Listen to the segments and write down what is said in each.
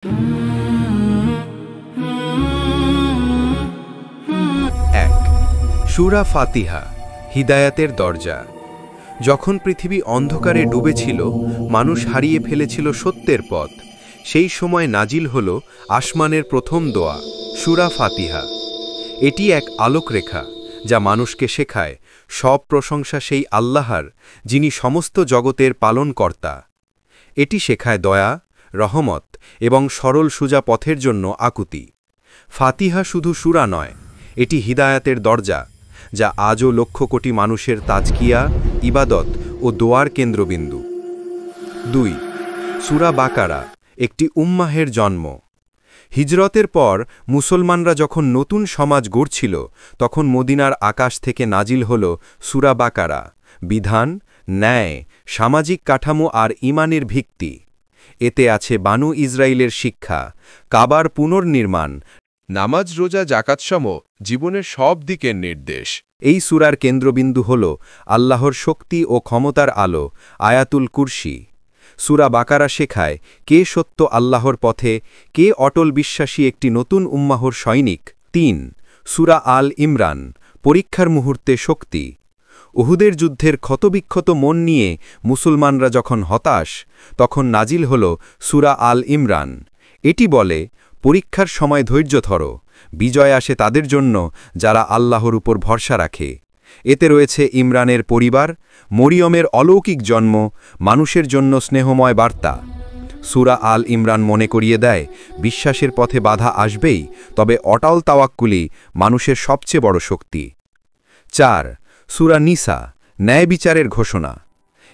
এক, সূরা ফাতিহা, হিদায়াতের দরজা। যখন পৃথিবী অন্ধকারে ডুবেছিল, মানুষ হারিয়ে ফেলেছিল সত্যের পথ, সেই সময় নাজিল হল আসমানের প্রথম দোয়া, সূরা ফাতিহা। এটি এক আলোকরেখা যা মানুষকে শেখায় সব প্রশংসা সেই আল্লাহর, যিনি সমস্ত জগতের পালনকর্তা। এটি শেখায় দয়া, রহমত এবং সরল সোজা পথের জন্য আকুতি। ফাতিহা শুধু সূরা নয়, এটি হিদায়াতের দরজা, যা আজও লক্ষ কোটি মানুষের তাজকিয়া, ইবাদত ও দোয়ার কেন্দ্রবিন্দু। ২, সূরা বাকারা, একটি উম্মাহের জন্ম। হিজরতের পর মুসলমানরা যখন নতুন সমাজ গড়ছিল, তখন মদিনার আকাশ থেকে নাজিল হল সূরা বাকারা, বিধান, ন্যায়, সামাজিক কাঠামো আর ঈমানের ভিত্তি। এতে আছে বানু ইসরাইলের শিক্ষা, কাবার পুনর্নির্মাণ, নামাজ, রোজা, জাকাতসম জীবনের সব দিকের নির্দেশ। এই সূরার কেন্দ্রবিন্দু হল আল্লাহর শক্তি ও ক্ষমতার আলো, আয়াতুল কুরসি। সূরা বাকারা শেখায় কে সত্য আল্লাহর পথে, কে অটল বিশ্বাসী একটি নতুন উম্মাহর সৈনিক। ৩, সূরা আল ইমরান, পরীক্ষার মুহূর্তে শক্তি। উহুদের যুদ্ধের ক্ষতবিক্ষত মন নিয়ে মুসলমানরা যখন হতাশ, তখন নাজিল হল সূরা আল ইমরান। এটি বলে, পরীক্ষার সময় ধৈর্য ধরো, বিজয় আসে তাদের জন্য যারা আল্লাহর উপর ভরসা রাখে। এতে রয়েছে ইমরানের পরিবার, মরিয়মের অলৌকিক জন্ম, মানুষের জন্য স্নেহময় বার্তা। সূরা আল ইমরান মনে করিয়ে দেয়, বিশ্বাসের পথে বাধা আসবেই, তবে অটল তাওয়াক্কুলি মানুষের সবচেয়ে বড় শক্তি। ৪, সূরা নিসা, ন্যায় বিচারের ঘোষণা।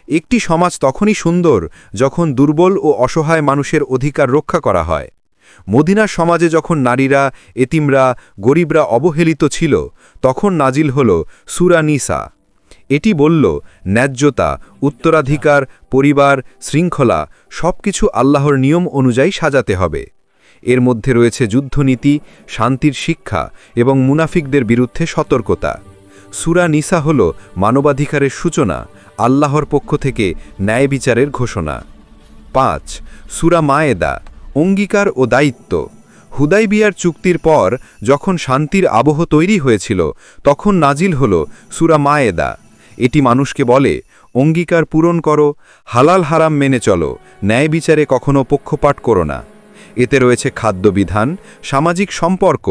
একটি সমাজ তখনই সুন্দর যখন দুর্বল ও অসহায় মানুষের অধিকার রক্ষা করা হয়। মদিনার সমাজে যখন নারীরা, এতিমরা, গরিবরা অবহেলিত ছিল, তখন নাজিল হল সূরা নিসা। এটি বলল, ন্যায্যতা, উত্তরাধিকার, পরিবার, শৃঙ্খলা সবকিছু আল্লাহর নিয়ম অনুযায়ী সাজাতে হবে। এর মধ্যে রয়েছে যুদ্ধনীতি, শান্তির শিক্ষা এবং মুনাফিকদের বিরুদ্ধে সতর্কতা। সূরা নিসা হল মানবাধিকারের সূচনা, আল্লাহর পক্ষ থেকে ন্যায় বিচারের ঘোষণা। ৫, সূরা মায়েদা, অঙ্গীকার ও দায়িত্ব। হুদাইবিয়ার চুক্তির পর যখন শান্তির আবহ তৈরি হয়েছিল, তখন নাজিল হল সূরা মায়েদা। এটি মানুষকে বলে, অঙ্গীকার পূরণ করো, হালাল হারাম মেনে চলো, ন্যায় বিচারে কখনো পক্ষপাত করো না। এতে রয়েছে খাদ্যবিধান, সামাজিক সম্পর্ক,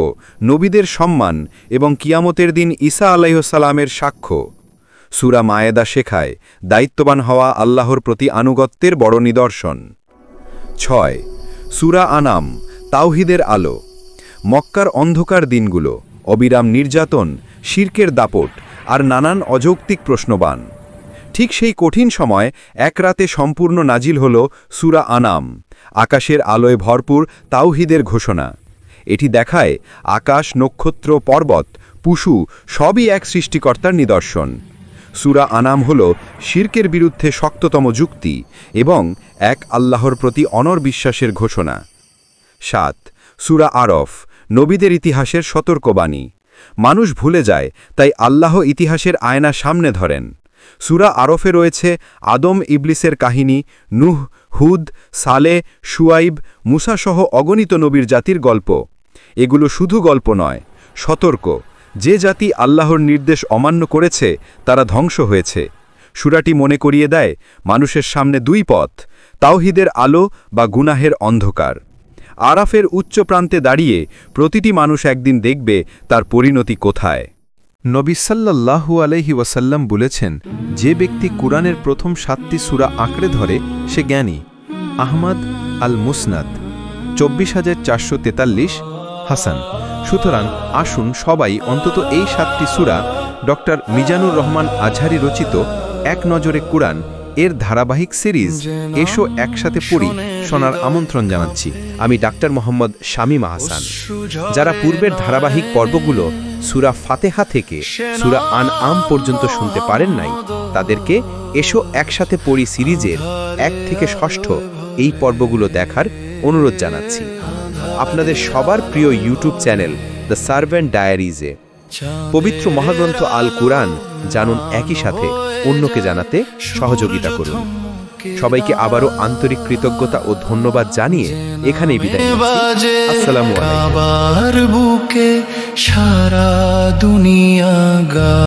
নবীদের সম্মান এবং কিয়ামতের দিন ঈসা আলাইহিসসালামের সাক্ষ্য। সূরা মায়েদা শেখায় দায়িত্ববান হওয়া আল্লাহর প্রতি আনুগত্যের বড় নিদর্শন। ৬, সূরা আনাম, তাওহীদের আলো। মক্কার অন্ধকার দিনগুলো, অবিরাম নির্যাতন, শিরকের দাপট আর নানান অযৌক্তিক প্রশ্নবাণ। ঠিক সেই কঠিন সময় এক রাতে সম্পূর্ণ নাজিল হল সূরা আনাম, আকাশের আলোয় ভরপুর তাওহীদের ঘোষণা। এটি দেখায় আকাশ, নক্ষত্র, পর্বত, পশু সবই এক সৃষ্টিকর্তার নিদর্শন। সূরা আনাম হল শিরকের বিরুদ্ধে শক্ততম যুক্তি এবং এক আল্লাহর প্রতি অনর বিশ্বাসের ঘোষণা। ৭, সূরা আরফ, নবীদের ইতিহাসের সতর্কবাণী। মানুষ ভুলে যায়, তাই আল্লাহ ইতিহাসের আয়না সামনে ধরেন। সূরা আরফে রয়েছে আদম ইবলিসের কাহিনী, নূহ, হুদ, সালেহ, শুয়াইব, মুসা সহ অগণিত নবীর জাতির গল্প। এগুলো শুধু গল্প নয়, সতর্ক। যে জাতি আল্লাহর নির্দেশ অমান্য করেছে তারা ধ্বংস হয়েছে। সূরাটি মনে করিয়ে দেয়, মানুষের সামনে দুই পথ, তাওহীদের আলো বা গুনাহের অন্ধকার। আরাফের উচ্চ প্রান্তে দাঁড়িয়ে প্রতিটি মানুষ একদিন দেখবে তার পরিণতি কোথায়। নবী সাল্লাল্লাহু আলাইহি ওয়াসাল্লাম বলেছেন, যে ব্যক্তি কুরআনের প্রথম ৭টি সূরা আঁকড়ে ধরে সে জ্ঞানী। আহমদ আল মুসনাদ, ২৪,৪৪৩, হাসান। সুতরাং আসুন সবাই অন্তত এই ৭টি সূরা ডক্টর মিজানুর রহমান আজহারি রচিত এক নজরে কুরআন এর ধারাবাহিক সিরিজ এসো একসাথে পড়ি শোনার আমন্ত্রণ জানাচ্ছি। আমি ডাক্তার মোহাম্মদ শামীম আহসান। যারা পূর্বের ধারাবাহিক পর্বগুলো সূরা ফাতিহা থেকে সূরা আনআম পর্যন্ত শুনতে পারেন নাই, তাদেরকে এসো একসাথে পড়ি সিরিজের ১ থেকে ৬ষ্ঠ এই পর্বগুলো দেখার অনুরোধ জানাচ্ছি। আপনাদের সবার প্রিয় ইউটিউব চ্যানেল দ্য সার্ভেন্ট ডায়েরিজে পবিত্র মহাগ্রন্থ আল কুরআন জানুন, একই সাথে অন্যকে জানাতে সহযোগিতা করুন। সবাইকে আবারও আন্তরিক কৃতজ্ঞতা ও ধন্যবাদ জানিয়ে এখানেই বিদায় নিচ্ছি। আসসালামু আলাইকুম। বুকে সারা দুনিয়া গা